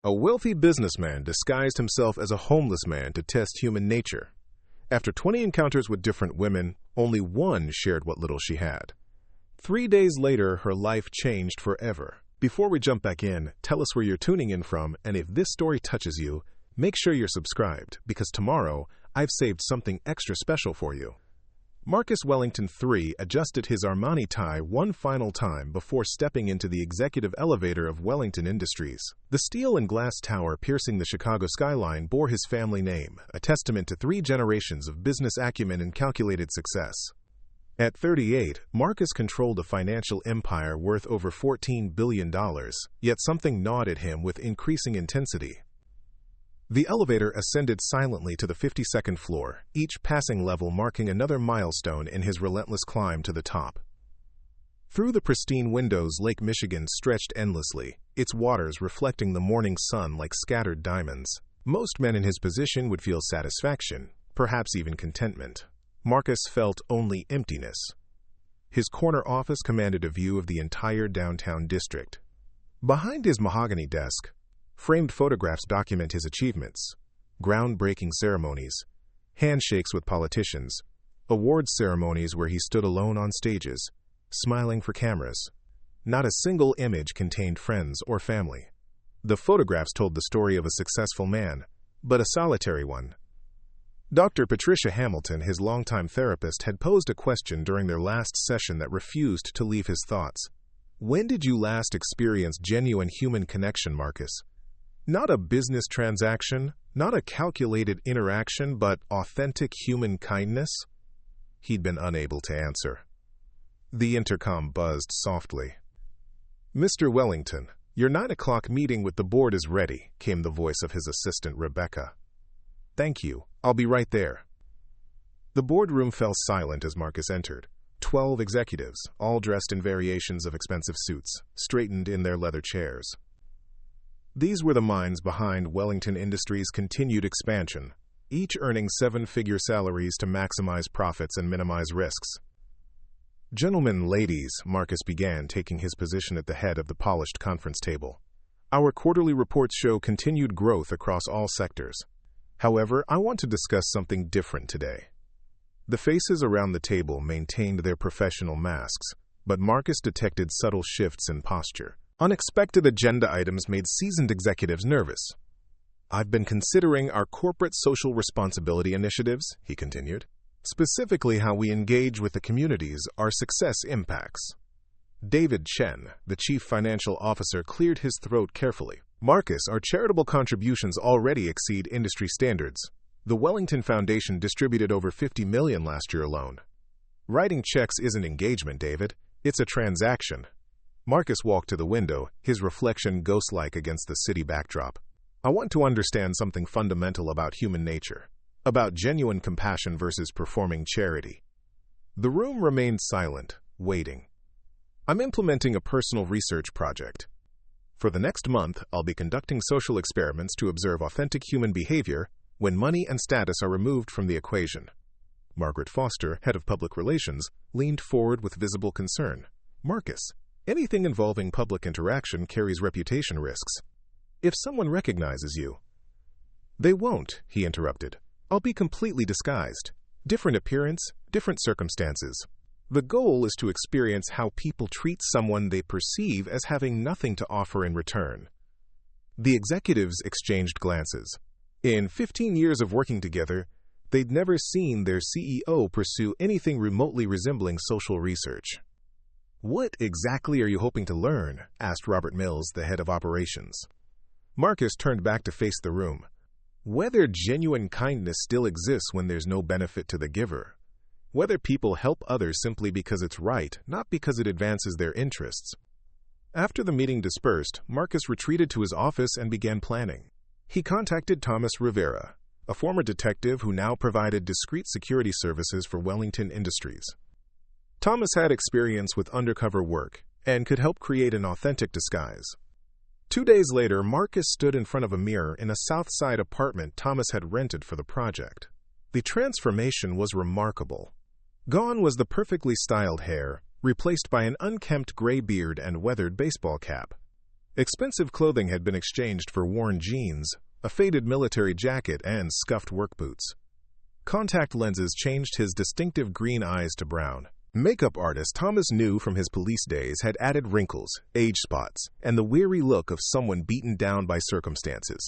A wealthy businessman disguised himself as a homeless man to test human nature. After 20 encounters with different women, only one shared what little she had. 3 days later, her life changed forever. Before we jump back in, tell us where you're tuning in from, and if this story touches you, make sure you're subscribed, because tomorrow, I've saved something extra special for you. Marcus Wellington III adjusted his Armani tie one final time before stepping into the executive elevator of Wellington Industries. The steel and glass tower piercing the Chicago skyline bore his family name, a testament to 3 generations of business acumen and calculated success. At 38, Marcus controlled a financial empire worth over $14 billion, yet something gnawed at him with increasing intensity. The elevator ascended silently to the 52nd floor, each passing level marking another milestone in his relentless climb to the top. Through the pristine windows, Lake Michigan stretched endlessly, its waters reflecting the morning sun like scattered diamonds. Most men in his position would feel satisfaction, perhaps even contentment. Marcus felt only emptiness. His corner office commanded a view of the entire downtown district. Behind his mahogany desk, framed photographs document his achievements, groundbreaking ceremonies, handshakes with politicians, awards ceremonies where he stood alone on stages, smiling for cameras. Not a single image contained friends or family. The photographs told the story of a successful man, but a solitary one. Dr. Patricia Hamilton, his longtime therapist, had posed a question during their last session that refused to leave his thoughts. When did you last experience genuine human connection, Marcus? Not a business transaction, not a calculated interaction, but authentic human kindness? He'd been unable to answer. The intercom buzzed softly. "Mr. Wellington, your 9 o'clock meeting with the board is ready," came the voice of his assistant, Rebecca. "Thank you. I'll be right there." The boardroom fell silent as Marcus entered. 12 executives, all dressed in variations of expensive suits, straightened in their leather chairs. These were the minds behind Wellington Industries' continued expansion, each earning 7-figure salaries to maximize profits and minimize risks. "Gentlemen, ladies," Marcus began, taking his position at the head of the polished conference table. "Our quarterly reports show continued growth across all sectors. However, I want to discuss something different today." The faces around the table maintained their professional masks, but Marcus detected subtle shifts in posture. Unexpected agenda items made seasoned executives nervous. "I've been considering our corporate social responsibility initiatives," he continued, "specifically how we engage with the communities our success impacts." David Chen, the chief financial officer, cleared his throat carefully. "Marcus, our charitable contributions already exceed industry standards. The Wellington Foundation distributed over $50 million last year alone." "Writing checks isn't engagement, David. It's a transaction." Marcus walked to the window, his reflection ghost-like against the city backdrop. "I want to understand something fundamental about human nature, about genuine compassion versus performing charity." The room remained silent, waiting. "I'm implementing a personal research project. For the next month, I'll be conducting social experiments to observe authentic human behavior when money and status are removed from the equation." Margaret Foster, head of public relations, leaned forward with visible concern. "Marcus, anything involving public interaction carries reputation risks. If someone recognizes you—" "They won't," he interrupted. "I'll be completely disguised. Different appearance, different circumstances. The goal is to experience how people treat someone they perceive as having nothing to offer in return." The executives exchanged glances. In 15 years of working together, they'd never seen their CEO pursue anything remotely resembling social research. "What exactly are you hoping to learn?" asked Robert Mills, the head of operations. Marcus turned back to face the room. "Whether genuine kindness still exists when there's no benefit to the giver. Whether people help others simply because it's right, not because it advances their interests." After the meeting dispersed, Marcus retreated to his office and began planning. He contacted Thomas Rivera, a former detective who now provided discreet security services for Wellington Industries. Thomas had experience with undercover work and could help create an authentic disguise. 2 days later, Marcus stood in front of a mirror in a South Side apartment Thomas had rented for the project. The transformation was remarkable. Gone was the perfectly styled hair, replaced by an unkempt gray beard and weathered baseball cap. Expensive clothing had been exchanged for worn jeans, a faded military jacket, and scuffed work boots. Contact lenses changed his distinctive green eyes to brown. Makeup artist Thomas knew from his police days had added wrinkles, age spots, and the weary look of someone beaten down by circumstances.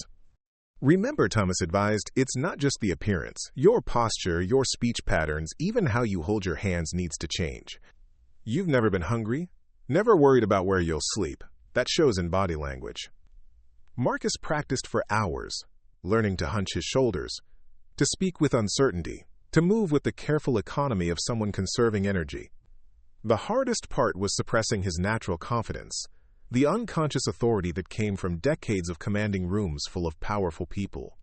Remember, Thomas advised, it's not just the appearance. Your posture, your speech patterns, even how you hold your hands needs to change. You've never been hungry? Never worried about where you'll sleep? That shows in body language. Marcus practiced for hours, learning to hunch his shoulders, to speak with uncertainty, to move with the careful economy of someone conserving energy. The hardest part was suppressing his natural confidence, the unconscious authority that came from decades of commanding rooms full of powerful people.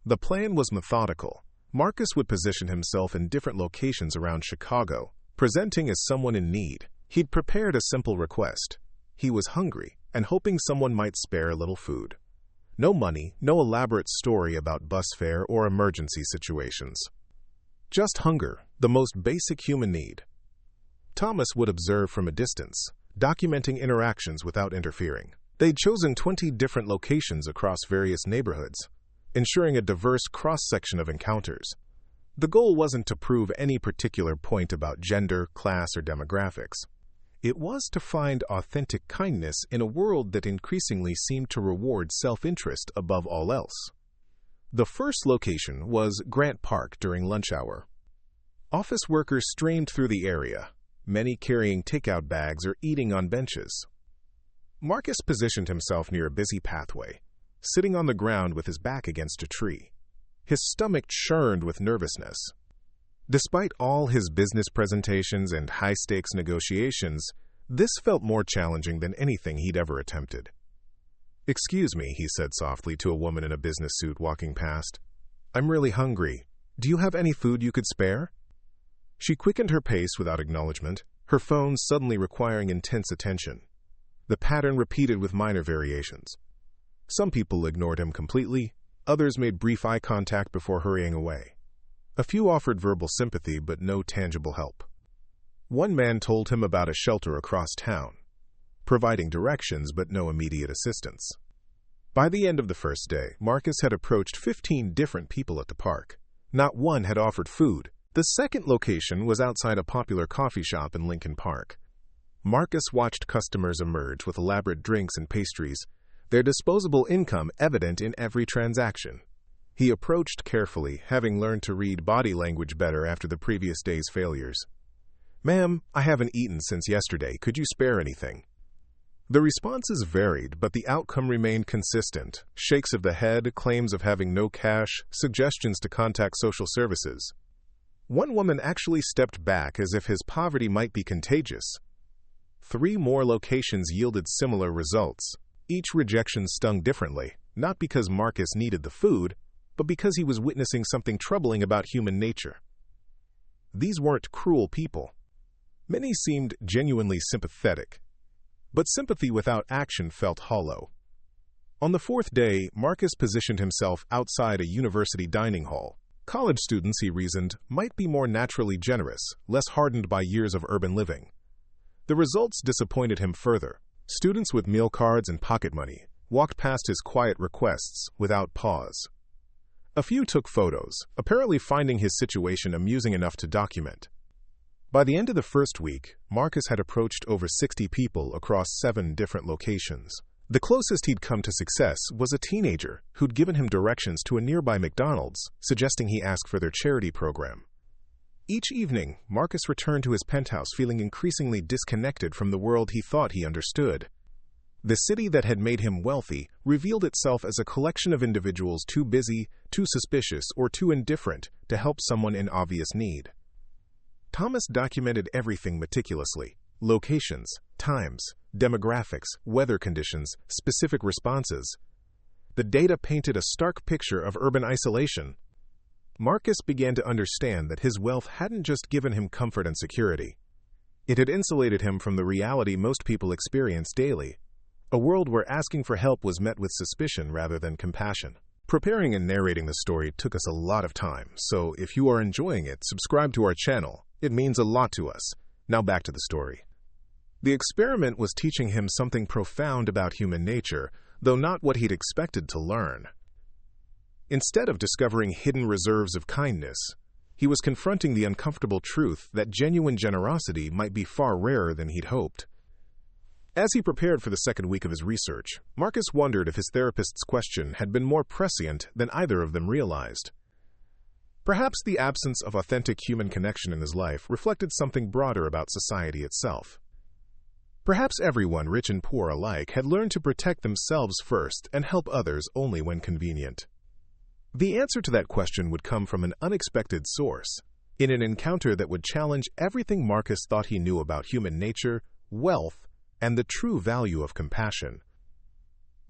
The plan was methodical. Marcus would position himself in different locations around Chicago, presenting as someone in need. He'd prepared a simple request. He was hungry and hoping someone might spare a little food. No money, no elaborate story about bus fare or emergency situations. Just hunger, the most basic human need. Thomas would observe from a distance, documenting interactions without interfering. They'd chosen 20 different locations across various neighborhoods, ensuring a diverse cross-section of encounters. The goal wasn't to prove any particular point about gender, class, or demographics. It was to find authentic kindness in a world that increasingly seemed to reward self-interest above all else. The first location was Grant Park during lunch hour. Office workers streamed through the area, many carrying takeout bags or eating on benches. Marcus positioned himself near a busy pathway, sitting on the ground with his back against a tree. His stomach churned with nervousness. Despite all his business presentations and high-stakes negotiations, this felt more challenging than anything he'd ever attempted. "Excuse me," he said softly to a woman in a business suit walking past. "I'm really hungry. Do you have any food you could spare?" She quickened her pace without acknowledgement, her phone suddenly requiring intense attention. The pattern repeated with minor variations. Some people ignored him completely, others made brief eye contact before hurrying away. A few offered verbal sympathy but no tangible help. One man told him about a shelter across town, providing directions but no immediate assistance. By the end of the first day, Marcus had approached 15 different people at the park. Not one had offered food. The second location was outside a popular coffee shop in Lincoln Park. Marcus watched customers emerge with elaborate drinks and pastries, their disposable income evident in every transaction. He approached carefully, having learned to read body language better after the previous day's failures. "Ma'am, I haven't eaten since yesterday. Could you spare anything?" The responses varied, but the outcome remained consistent. Shakes of the head, claims of having no cash, suggestions to contact social services. One woman actually stepped back as if his poverty might be contagious. 3 more locations yielded similar results. Each rejection stung differently, not because Marcus needed the food, but because he was witnessing something troubling about human nature. These weren't cruel people. Many seemed genuinely sympathetic, but sympathy without action felt hollow. On the 4th day, Marcus positioned himself outside a university dining hall. College students, he reasoned, might be more naturally generous, less hardened by years of urban living. The results disappointed him further. Students with meal cards and pocket money walked past his quiet requests without pause. A few took photos, apparently finding his situation amusing enough to document. By the end of the first week, Marcus had approached over 60 people across 7 different locations. The closest he'd come to success was a teenager who'd given him directions to a nearby McDonald's, suggesting he ask for their charity program. Each evening, Marcus returned to his penthouse feeling increasingly disconnected from the world he thought he understood. The city that had made him wealthy revealed itself as a collection of individuals too busy, too suspicious, or too indifferent to help someone in obvious need. Thomas documented everything meticulously: locations, times, demographics, weather conditions, specific responses. The data painted a stark picture of urban isolation. Marcus began to understand that his wealth hadn't just given him comfort and security. It had insulated him from the reality most people experience daily, a world where asking for help was met with suspicion rather than compassion. Preparing and narrating the story took us a lot of time, so if you are enjoying it, subscribe to our channel. It means a lot to us. Now back to the story. The experiment was teaching him something profound about human nature, though not what he'd expected to learn. Instead of discovering hidden reserves of kindness, he was confronting the uncomfortable truth that genuine generosity might be far rarer than he'd hoped. As he prepared for the second week of his research, Marcus wondered if his therapist's question had been more prescient than either of them realized. Perhaps the absence of authentic human connection in his life reflected something broader about society itself. Perhaps everyone, rich and poor alike, had learned to protect themselves first and help others only when convenient. The answer to that question would come from an unexpected source, in an encounter that would challenge everything Marcus thought he knew about human nature, wealth, and the true value of compassion.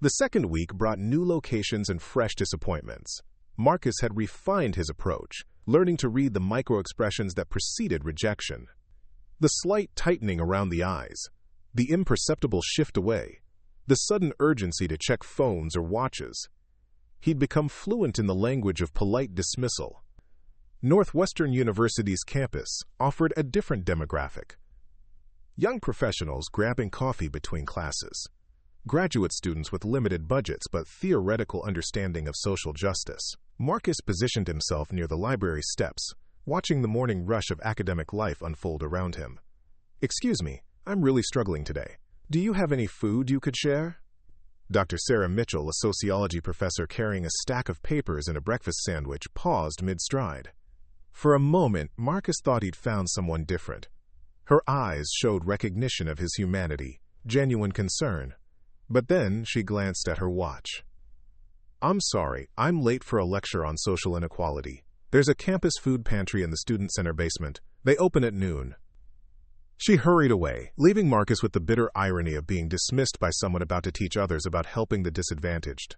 The second week brought new locations and fresh disappointments. Marcus had refined his approach, learning to read the micro-expressions that preceded rejection. The slight tightening around the eyes, the imperceptible shift away, the sudden urgency to check phones or watches. He'd become fluent in the language of polite dismissal. Northwestern University's campus offered a different demographic. Young professionals grabbing coffee between classes. Graduate students with limited budgets but theoretical understanding of social justice. Marcus positioned himself near the library steps, watching the morning rush of academic life unfold around him. "Excuse me, I'm really struggling today. Do you have any food you could share?" Dr. Sarah Mitchell, a sociology professor carrying a stack of papers and a breakfast sandwich, paused mid-stride. For a moment, Marcus thought he'd found someone different. Her eyes showed recognition of his humanity, genuine concern. But then she glanced at her watch. "I'm sorry, I'm late for a lecture on social inequality. There's a campus food pantry in the student center basement. They open at noon." She hurried away, leaving Marcus with the bitter irony of being dismissed by someone about to teach others about helping the disadvantaged.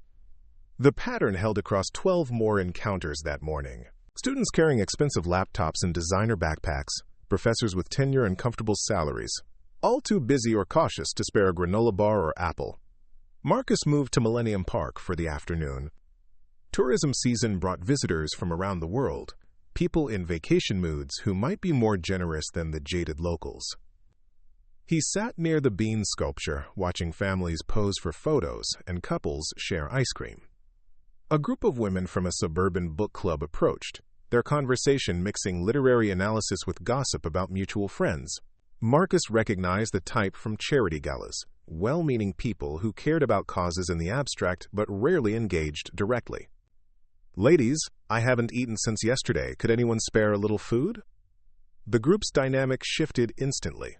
The pattern held across 12 more encounters that morning. Students carrying expensive laptops and designer backpacks, professors with tenure and comfortable salaries, all too busy or cautious to spare a granola bar or apple. Marcus moved to Millennium Park for the afternoon. Tourism season brought visitors from around the world, people in vacation moods who might be more generous than the jaded locals. He sat near the bean sculpture, watching families pose for photos and couples share ice cream. A group of women from a suburban book club approached, their conversation mixing literary analysis with gossip about mutual friends. Marcus recognized the type from charity galas, well-meaning people who cared about causes in the abstract but rarely engaged directly. "Ladies, I haven't eaten since yesterday. Could anyone spare a little food?" The group's dynamic shifted instantly.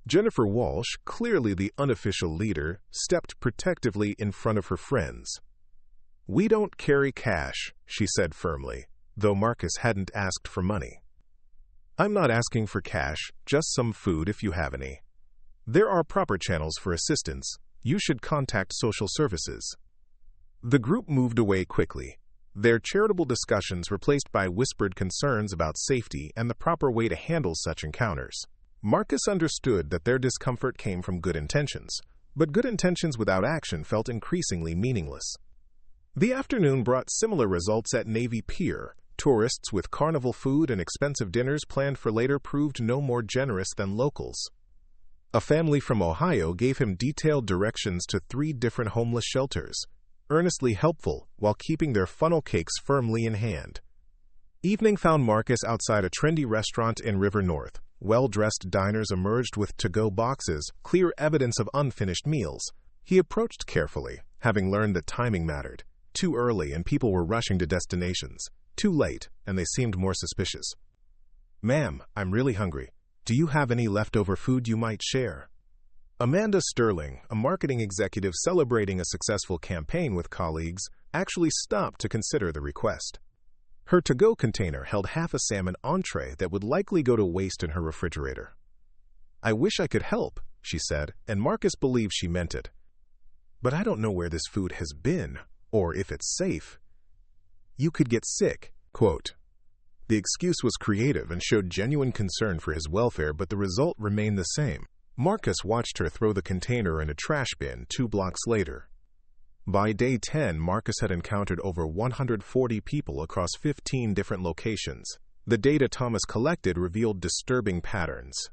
Jennifer Walsh, clearly the unofficial leader, stepped protectively in front of her friends. "We don't carry cash," she said firmly, though Marcus hadn't asked for money. "I'm not asking for cash, just some food if you have any. There are proper channels for assistance. You should contact social services." The group moved away quickly, their charitable discussions replaced by whispered concerns about safety and the proper way to handle such encounters. Marcus understood that their discomfort came from good intentions, but good intentions without action felt increasingly meaningless. The afternoon brought similar results at Navy Pier. Tourists with carnival food and expensive dinners planned for later proved no more generous than locals. A family from Ohio gave him detailed directions to 3 different homeless shelters, earnestly helpful while keeping their funnel cakes firmly in hand. Evening found Marcus outside a trendy restaurant in River North. Well-dressed diners emerged with to-go boxes, clear evidence of unfinished meals. He approached carefully, having learned that timing mattered. Too early and people were rushing to destinations. Too late, and they seemed more suspicious. "Ma'am, I'm really hungry. Do you have any leftover food you might share?" Amanda Sterling, a marketing executive celebrating a successful campaign with colleagues, actually stopped to consider the request. Her to-go container held half a salmon entree that would likely go to waste in her refrigerator. "I wish I could help," she said, and Marcus believed she meant it. "But I don't know where this food has been, or if it's safe. You could get sick." Quote. The excuse was creative and showed genuine concern for his welfare, but the result remained the same. Marcus watched her throw the container in a trash bin 2 blocks later. By day 10, Marcus had encountered over 140 people across 15 different locations. The data Thomas collected revealed disturbing patterns.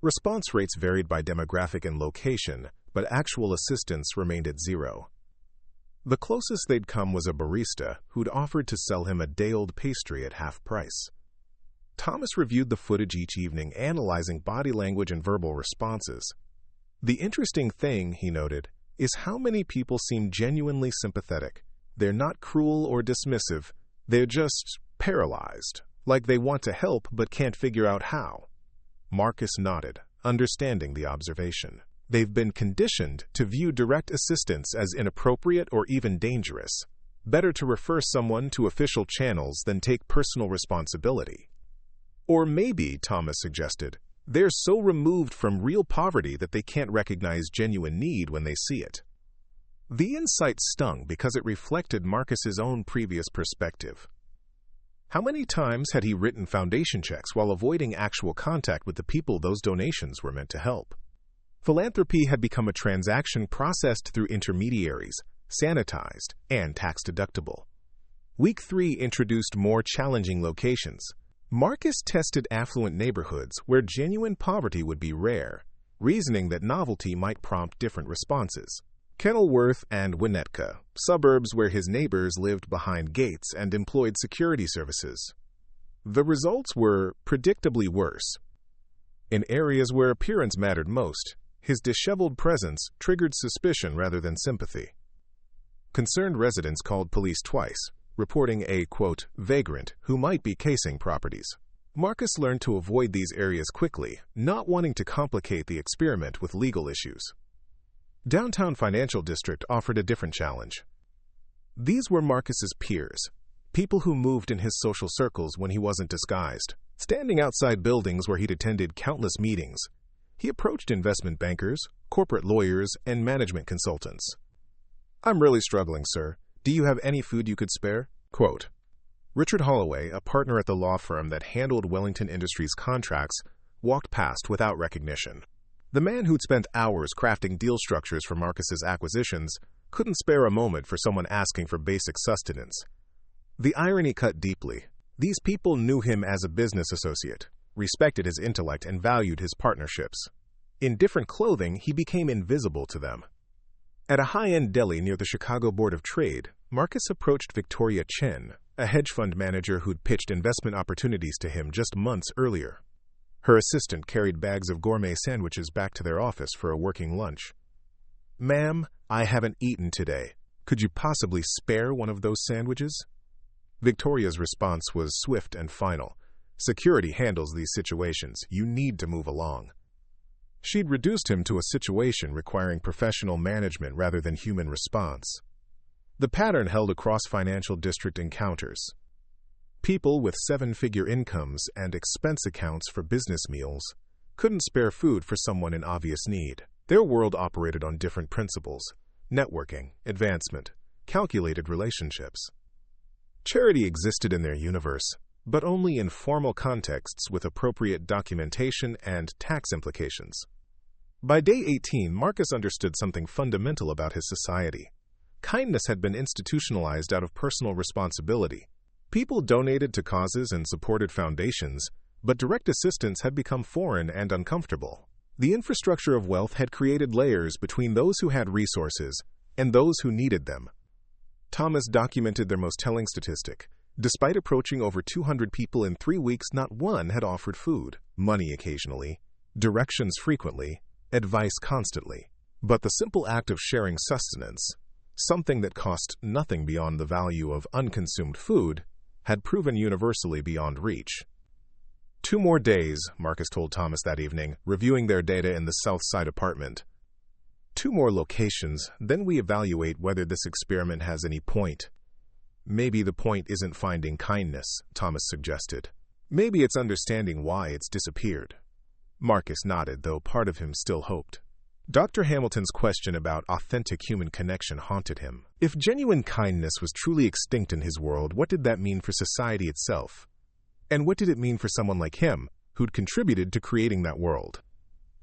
Response rates varied by demographic and location, but actual assistance remained at 0. The closest they'd come was a barista who'd offered to sell him a day-old pastry at half price. Thomas reviewed the footage each evening, analyzing body language and verbal responses. The interesting thing, he noted, is how many people seem genuinely sympathetic. They're not cruel or dismissive. They're just paralyzed, like they want to help but can't figure out how. Marcus nodded, understanding the observation. They've been conditioned to view direct assistance as inappropriate or even dangerous. Better to refer someone to official channels than take personal responsibility. Or maybe, Thomas suggested, they're so removed from real poverty that they can't recognize genuine need when they see it. The insight stung because it reflected Marcus's own previous perspective. How many times had he written foundation checks while avoiding actual contact with the people those donations were meant to help? Philanthropy had become a transaction processed through intermediaries, sanitized, and tax-deductible. Week 3 introduced more challenging locations. Marcus tested affluent neighborhoods where genuine poverty would be rare, reasoning that novelty might prompt different responses. Kenilworth and Winnetka, suburbs where his neighbors lived behind gates and employed security services. The results were predictably worse. In areas where appearance mattered most, his disheveled presence triggered suspicion rather than sympathy. Concerned residents called police twice, reporting a, quote, vagrant who might be casing properties. Marcus learned to avoid these areas quickly, not wanting to complicate the experiment with legal issues. Downtown Financial District offered a different challenge. These were Marcus's peers, people who moved in his social circles when he wasn't disguised. Standing outside buildings where he'd attended countless meetings, he approached investment bankers, corporate lawyers, and management consultants. "I'm really struggling, sir. Do you have any food you could spare?" Quote. Richard Holloway, a partner at the law firm that handled Wellington Industries contracts, walked past without recognition. The man who'd spent hours crafting deal structures for Marcus's acquisitions couldn't spare a moment for someone asking for basic sustenance. The irony cut deeply. These people knew him as a business associate, respected his intellect, and valued his partnerships. In different clothing, he became invisible to them. At a high-end deli near the Chicago Board of Trade, Marcus approached Victoria Chen, a hedge fund manager who'd pitched investment opportunities to him just months earlier. Her assistant carried bags of gourmet sandwiches back to their office for a working lunch. "Ma'am, I haven't eaten today. Could you possibly spare one of those sandwiches?" Victoria's response was swift and final. "Security handles these situations. You need to move along." She'd reduced him to a situation requiring professional management rather than human response. The pattern held across financial district encounters. People with 7-figure incomes and expense accounts for business meals couldn't spare food for someone in obvious need. Their world operated on different principles: networking, advancement, calculated relationships. Charity existed in their universe, but only in formal contexts with appropriate documentation and tax implications. By day 18, Marcus understood something fundamental about his society. Kindness had been institutionalized out of personal responsibility. People donated to causes and supported foundations, but direct assistance had become foreign and uncomfortable. The infrastructure of wealth had created layers between those who had resources and those who needed them. Thomas documented their most telling statistic. Despite approaching over 200 people in 3 weeks, not one had offered food, money occasionally, directions frequently, advice constantly. But the simple act of sharing sustenance, something that cost nothing beyond the value of unconsumed food, had proven universally beyond reach. 2 more days, Marcus told Thomas that evening, reviewing their data in the South Side apartment. 2 more locations, then we evaluate whether this experiment has any point. Maybe the point isn't finding kindness, Thomas suggested. Maybe it's understanding why it's disappeared. Marcus nodded, though part of him still hoped. Dr. Hamilton's question about authentic human connection haunted him. If genuine kindness was truly extinct in his world, what did that mean for society itself? And what did it mean for someone like him, who'd contributed to creating that world?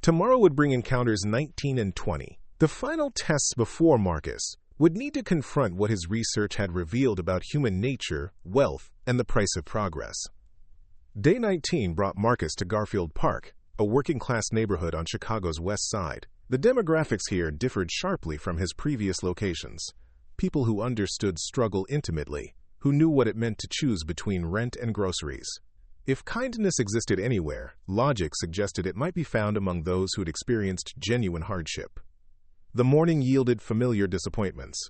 Tomorrow would bring encounters 19 and 20. The final tests before Marcus would need to confront what his research had revealed about human nature, wealth, and the price of progress. Day 19 brought Marcus to Garfield Park, a working-class neighborhood on Chicago's west side. The demographics here differed sharply from his previous locations. People who understood struggle intimately, who knew what it meant to choose between rent and groceries. If kindness existed anywhere, logic suggested it might be found among those who'd experienced genuine hardship. The morning yielded familiar disappointments.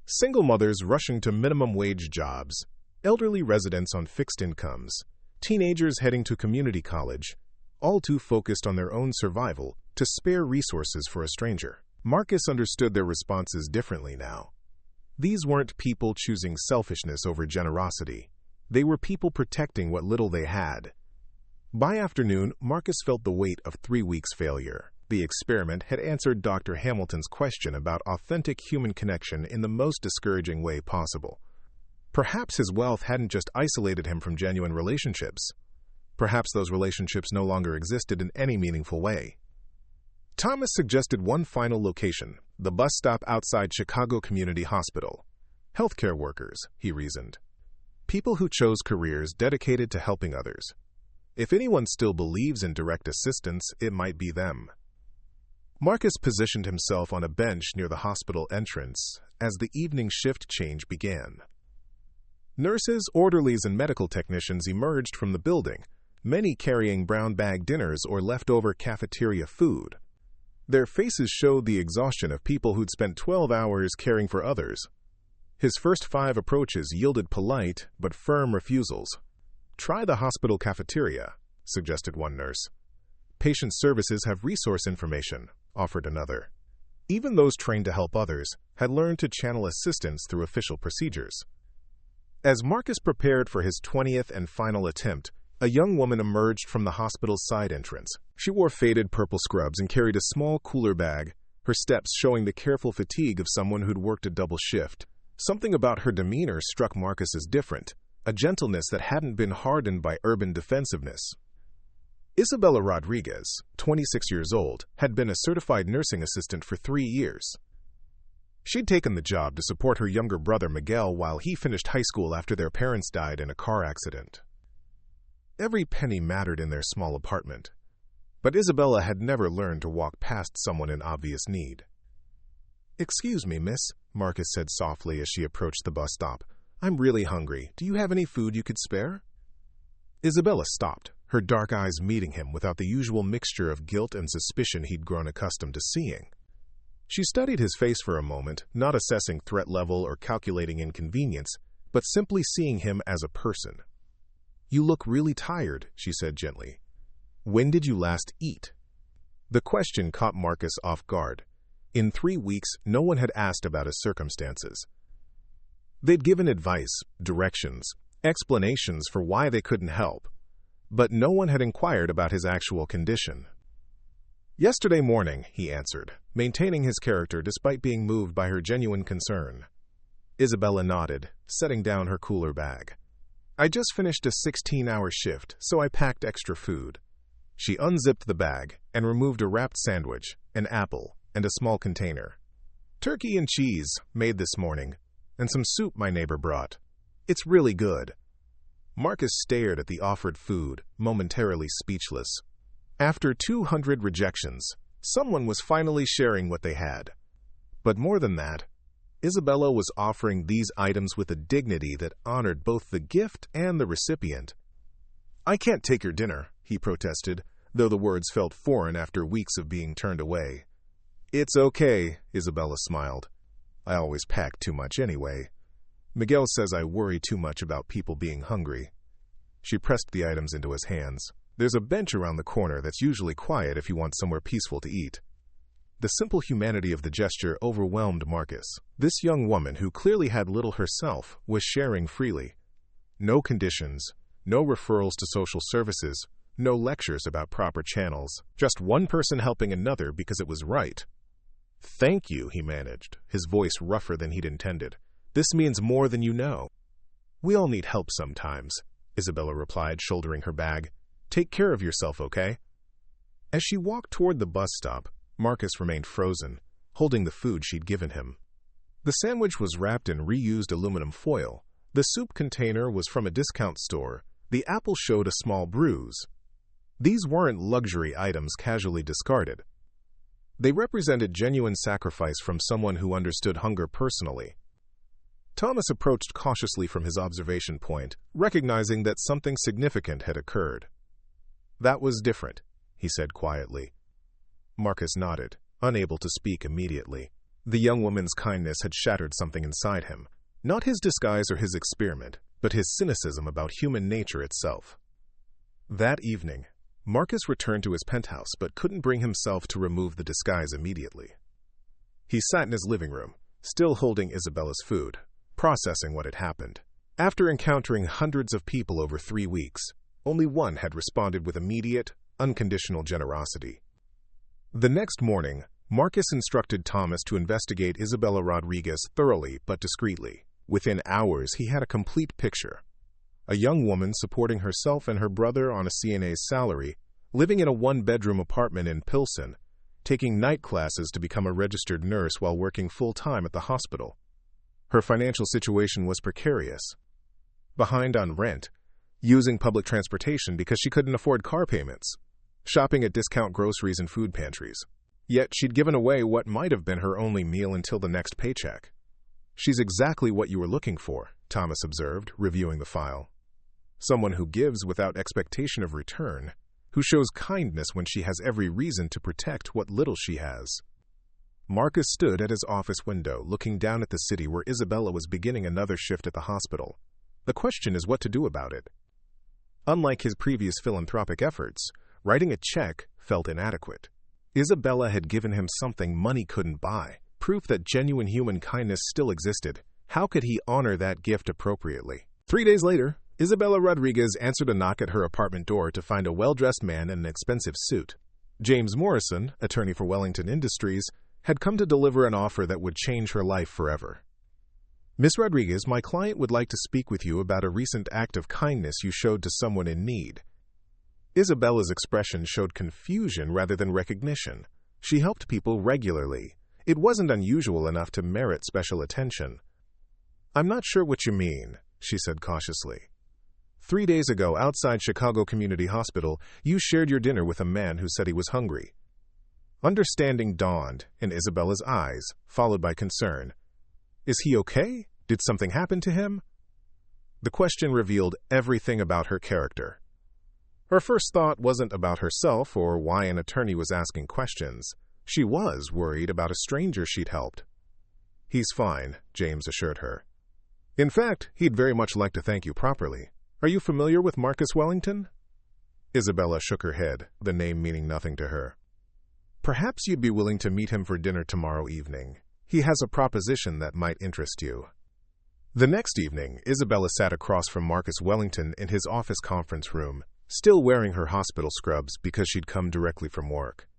Single mothers rushing to minimum-wage jobs, elderly residents on fixed incomes, teenagers heading to community college, all too focused on their own survival to spare resources for a stranger. Marcus understood their responses differently now. These weren't people choosing selfishness over generosity. They were people protecting what little they had. By afternoon, Marcus felt the weight of 3 weeks' failure. The experiment had answered Dr. Hamilton's question about authentic human connection in the most discouraging way possible. Perhaps his wealth hadn't just isolated him from genuine relationships. Perhaps those relationships no longer existed in any meaningful way. Thomas suggested one final location, the bus stop outside Chicago Community Hospital. Healthcare workers, he reasoned. People who chose careers dedicated to helping others. If anyone still believes in direct assistance, it might be them. Marcus positioned himself on a bench near the hospital entrance as the evening shift change began. Nurses, orderlies, and medical technicians emerged from the building, many carrying brown bag dinners or leftover cafeteria food. Their faces showed the exhaustion of people who'd spent 12 hours caring for others. His first 5 approaches yielded polite but firm refusals. "Try the hospital cafeteria," suggested one nurse. "Patient services have resource information," offered another. Even those trained to help others had learned to channel assistance through official procedures. As Marcus prepared for his 20th and final attempt, a young woman emerged from the hospital's side entrance. She wore faded purple scrubs and carried a small cooler bag, her steps showing the careful fatigue of someone who'd worked a double shift. Something about her demeanor struck Marcus as different, a gentleness that hadn't been hardened by urban defensiveness. Isabella Rodriguez, 26 years old, had been a certified nursing assistant for 3 years. She'd taken the job to support her younger brother Miguel while he finished high school after their parents died in a car accident. Every penny mattered in their small apartment, but Isabella had never learned to walk past someone in obvious need. "Excuse me, miss," Marcus said softly as she approached the bus stop. "I'm really hungry. Do you have any food you could spare?" Isabella stopped, her dark eyes meeting him without the usual mixture of guilt and suspicion he'd grown accustomed to seeing. She studied his face for a moment, not assessing threat level or calculating inconvenience, but simply seeing him as a person. "You look really tired," she said gently. "When did you last eat?" The question caught Marcus off guard. In 3 weeks, no one had asked about his circumstances. They'd given advice, directions, explanations for why they couldn't help, but no one had inquired about his actual condition. "Yesterday morning," he answered, maintaining his character despite being moved by her genuine concern. Isabella nodded, setting down her cooler bag. "I just finished a 16-hour shift, so I packed extra food." She unzipped the bag and removed a wrapped sandwich, an apple, and a small container. "Turkey and cheese, made this morning, and some soup my neighbor brought. It's really good." Marcus stared at the offered food, momentarily speechless. After 200 rejections, someone was finally sharing what they had. But more than that, Isabella was offering these items with a dignity that honored both the gift and the recipient. "I can't take your dinner," he protested, though the words felt foreign after weeks of being turned away. "It's okay," Isabella smiled. "I always pack too much anyway. Miguel says I worry too much about people being hungry." She pressed the items into his hands. "There's a bench around the corner that's usually quiet if you want somewhere peaceful to eat." The simple humanity of the gesture overwhelmed Marcus. This young woman, who clearly had little herself, was sharing freely. No conditions, no referrals to social services, no lectures about proper channels. Just one person helping another because it was right. "Thank you," he managed, his voice rougher than he'd intended. "This means more than you know." "We all need help sometimes," Isabella replied, shouldering her bag. "Take care of yourself, okay?" As she walked toward the bus stop, Marcus remained frozen, holding the food she'd given him. The sandwich was wrapped in reused aluminum foil. The soup container was from a discount store. The apple showed a small bruise. These weren't luxury items casually discarded. They represented genuine sacrifice from someone who understood hunger personally. Thomas approached cautiously from his observation point, recognizing that something significant had occurred. "That was different," he said quietly. Marcus nodded, unable to speak immediately. The young woman's kindness had shattered something inside him. Not his disguise or his experiment, but his cynicism about human nature itself. That evening, Marcus returned to his penthouse but couldn't bring himself to remove the disguise immediately. He sat in his living room, still holding Isabella's food, processing what had happened. After encountering hundreds of people over 3 weeks, only one had responded with immediate, unconditional generosity. The next morning, Marcus instructed Thomas to investigate Isabella Rodriguez thoroughly but discreetly. Within hours, he had a complete picture. A young woman supporting herself and her brother on a CNA's salary, living in a one-bedroom apartment in Pilsen, taking night classes to become a registered nurse while working full-time at the hospital. Her financial situation was precarious. Behind on rent, using public transportation because she couldn't afford car payments, shopping at discount groceries and food pantries. Yet she'd given away what might have been her only meal until the next paycheck. "She's exactly what you were looking for," Thomas observed, reviewing the file. "Someone who gives without expectation of return, who shows kindness when she has every reason to protect what little she has." Marcus stood at his office window, looking down at the city where Isabella was beginning another shift at the hospital. The question is what to do about it. Unlike his previous philanthropic efforts, writing a check felt inadequate. Isabella had given him something money couldn't buy, proof that genuine human kindness still existed. How could he honor that gift appropriately? 3 days later, Isabella Rodriguez answered a knock at her apartment door to find a well-dressed man in an expensive suit. James Morrison, attorney for Wellington Industries, had come to deliver an offer that would change her life forever. "Miss Rodriguez, my client would like to speak with you about a recent act of kindness you showed to someone in need." Isabella's expression showed confusion rather than recognition. She helped people regularly. It wasn't unusual enough to merit special attention. "I'm not sure what you mean," she said cautiously. 3 days ago, outside Chicago Community Hospital, you shared your dinner with a man who said he was hungry." Understanding dawned in Isabella's eyes, followed by concern. "Is he okay? Did something happen to him?" The question revealed everything about her character. Her first thought wasn't about herself or why an attorney was asking questions. She was worried about a stranger she'd helped. "He's fine," James assured her. "In fact, he'd very much like to thank you properly. Are you familiar with Marcus Wellington?" Isabella shook her head, the name meaning nothing to her. "Perhaps you'd be willing to meet him for dinner tomorrow evening. He has a proposition that might interest you." The next evening, Isabella sat across from Marcus Wellington in his office conference room, still wearing her hospital scrubs because she'd come directly from work.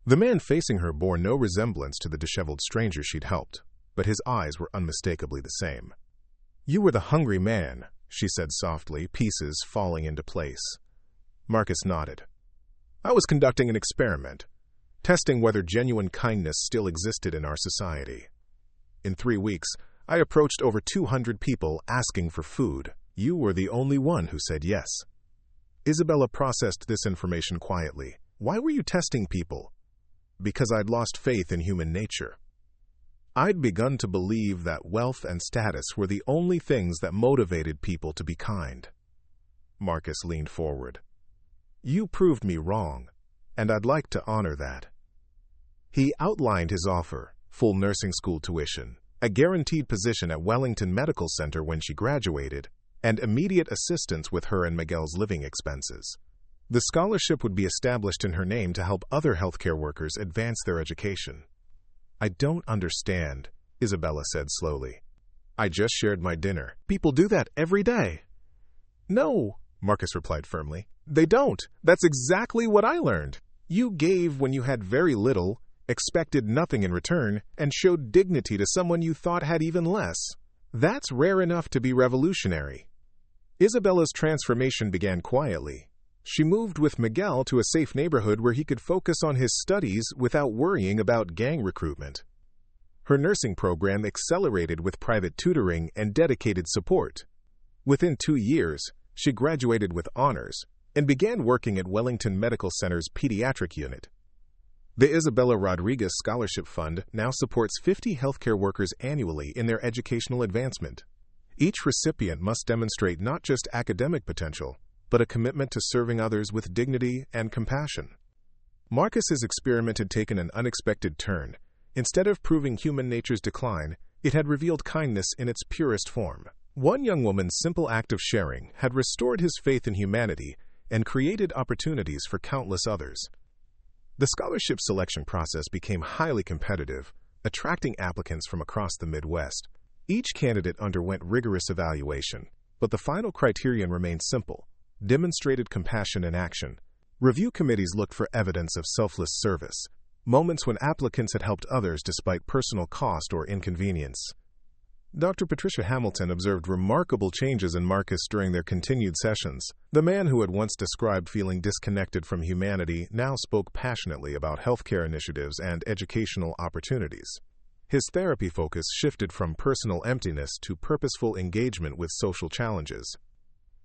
The man facing her bore no resemblance to the disheveled stranger she'd helped, but his eyes were unmistakably the same. "You were the hungry man," she said softly, pieces falling into place. Marcus nodded. "I was conducting an experiment, testing whether genuine kindness still existed in our society. In 3 weeks, I approached over 200 people asking for food. You were the only one who said yes." Isabella processed this information quietly. "Why were you testing people?" "Because I'd lost faith in human nature. I'd begun to believe that wealth and status were the only things that motivated people to be kind." Marcus leaned forward. "You proved me wrong, and I'd like to honor that." He outlined his offer: full nursing school tuition, a guaranteed position at Wellington Medical Center when she graduated, and immediate assistance with her and Miguel's living expenses. The scholarship would be established in her name to help other healthcare workers advance their education. "I don't understand," Isabella said slowly. "I just shared my dinner. People do that every day." "No," Marcus replied firmly. "They don't. That's exactly what I learned. You gave when you had very little, expected nothing in return, and showed dignity to someone you thought had even less. That's rare enough to be revolutionary." Isabella's transformation began quietly. She moved with Miguel to a safe neighborhood where he could focus on his studies without worrying about gang recruitment. Her nursing program accelerated with private tutoring and dedicated support. Within 2 years, she graduated with honors, and began working at Wellington Medical Center's pediatric unit. The Isabella Rodriguez Scholarship Fund now supports 50 healthcare workers annually in their educational advancement. Each recipient must demonstrate not just academic potential, but a commitment to serving others with dignity and compassion. Marcus's experiment had taken an unexpected turn. Instead of proving human nature's decline, it had revealed kindness in its purest form. One young woman's simple act of sharing had restored his faith in humanity and created opportunities for countless others. The scholarship selection process became highly competitive, attracting applicants from across the Midwest. Each candidate underwent rigorous evaluation, but the final criterion remained simple: demonstrated compassion in action. Review committees looked for evidence of selfless service, moments when applicants had helped others despite personal cost or inconvenience. Dr. Patricia Hamilton observed remarkable changes in Marcus during their continued sessions. The man who had once described feeling disconnected from humanity now spoke passionately about healthcare initiatives and educational opportunities. His therapy focus shifted from personal emptiness to purposeful engagement with social challenges.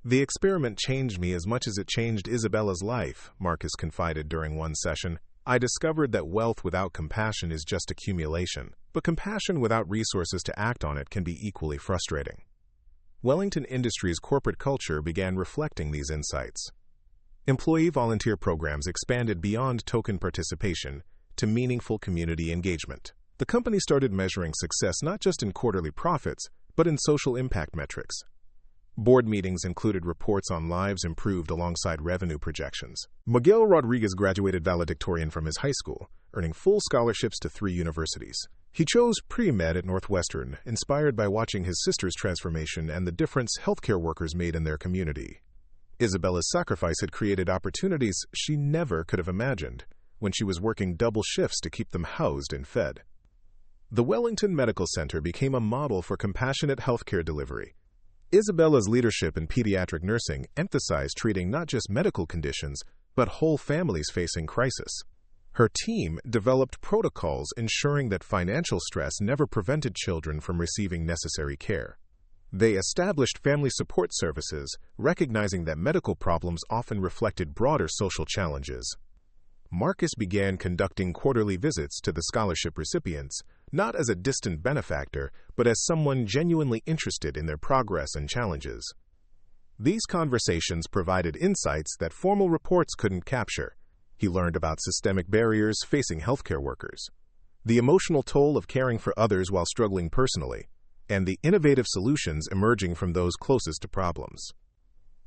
"The experiment changed me as much as it changed Isabella's life," Marcus confided during one session. "I discovered that wealth without compassion is just accumulation, but compassion without resources to act on it can be equally frustrating." Wellington Industries' corporate culture began reflecting these insights. Employee volunteer programs expanded beyond token participation to meaningful community engagement. The company started measuring success not just in quarterly profits, but in social impact metrics. Board meetings included reports on lives improved alongside revenue projections. Miguel Rodriguez graduated valedictorian from his high school, earning full scholarships to 3 universities. He chose pre-med at Northwestern, inspired by watching his sister's transformation and the difference healthcare workers made in their community. Isabella's sacrifice had created opportunities she never could have imagined when she was working double shifts to keep them housed and fed. The Wellington Medical Center became a model for compassionate healthcare delivery. Isabella's leadership in pediatric nursing emphasized treating not just medical conditions, but whole families facing crisis. Her team developed protocols ensuring that financial stress never prevented children from receiving necessary care. They established family support services, recognizing that medical problems often reflected broader social challenges. Marcus began conducting quarterly visits to the scholarship recipients, not as a distant benefactor, but as someone genuinely interested in their progress and challenges. These conversations provided insights that formal reports couldn't capture. He learned about systemic barriers facing healthcare workers, the emotional toll of caring for others while struggling personally, and the innovative solutions emerging from those closest to problems.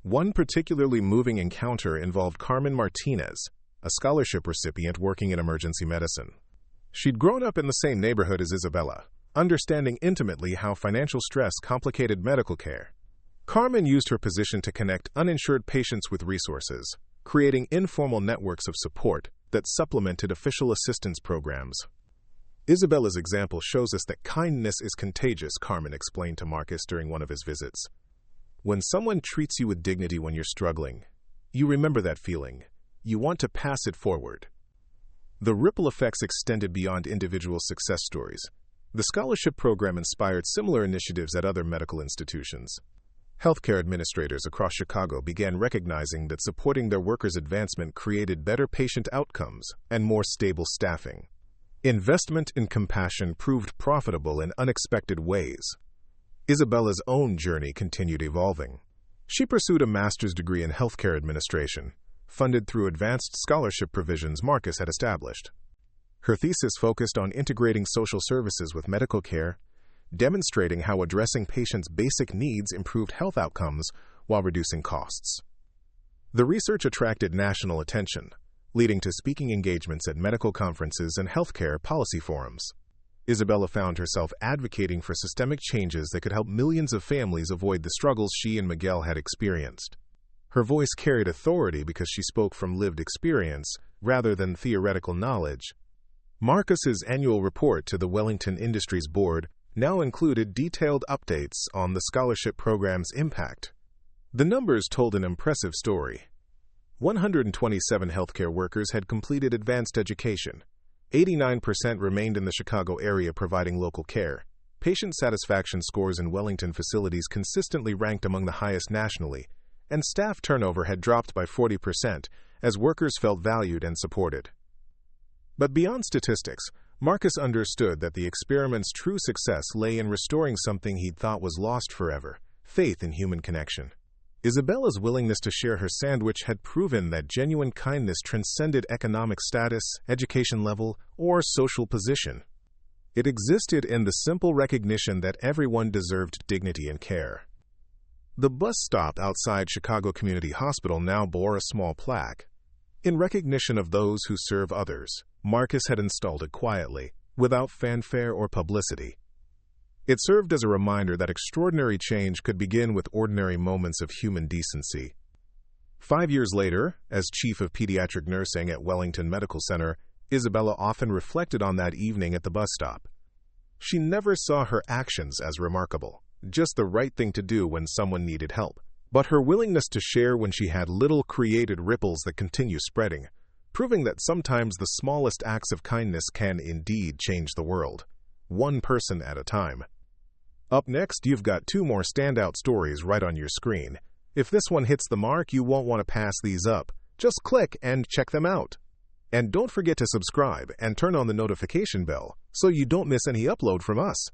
One particularly moving encounter involved Carmen Martinez, a scholarship recipient working in emergency medicine. She'd grown up in the same neighborhood as Isabella, understanding intimately how financial stress complicated medical care. Carmen used her position to connect uninsured patients with resources, creating informal networks of support that supplemented official assistance programs. Isabella's example shows us that kindness is contagious, Carmen explained to Marcus during one of his visits. When someone treats you with dignity when you're struggling, you remember that feeling. You want to pass it forward. The ripple effects extended beyond individual success stories. The scholarship program inspired similar initiatives at other medical institutions. Healthcare administrators across Chicago began recognizing that supporting their workers' advancement created better patient outcomes and more stable staffing. Investment in compassion proved profitable in unexpected ways. Isabella's own journey continued evolving. She pursued a master's degree in healthcare administration, funded through advanced scholarship provisions Marcus had established. Her thesis focused on integrating social services with medical care, demonstrating how addressing patients' basic needs improved health outcomes while reducing costs. The research attracted national attention, leading to speaking engagements at medical conferences and healthcare policy forums. Isabella found herself advocating for systemic changes that could help millions of families avoid the struggles she and Miguel had experienced. Her voice carried authority because she spoke from lived experience rather than theoretical knowledge. Marcus's annual report to the Wellington Industries Board now included detailed updates on the scholarship program's impact. The numbers told an impressive story. 127 healthcare workers had completed advanced education. 89% remained in the Chicago area providing local care. Patient satisfaction scores in Wellington facilities consistently ranked among the highest nationally, and staff turnover had dropped by 40% as workers felt valued and supported. But beyond statistics, Marcus understood that the experiment's true success lay in restoring something he'd thought was lost forever: faith in human connection. Isabella's willingness to share her sandwich had proven that genuine kindness transcended economic status, education level, or social position. It existed in the simple recognition that everyone deserved dignity and care. The bus stop outside Chicago Community Hospital now bore a small plaque. In recognition of those who serve others, Marcus had installed it quietly, without fanfare or publicity. It served as a reminder that extraordinary change could begin with ordinary moments of human decency. 5 years later, as chief of pediatric nursing at Wellington Medical Center, Isabella often reflected on that evening at the bus stop. She never saw her actions as remarkable, just the right thing to do when someone needed help. But her willingness to share when she had little created ripples that continue spreading, proving that sometimes the smallest acts of kindness can indeed change the world, one person at a time. Up next, you've got 2 more standout stories right on your screen. If this one hits the mark, you won't want to pass these up. Just click and check them out. And don't forget to subscribe and turn on the notification bell so you don't miss any upload from us.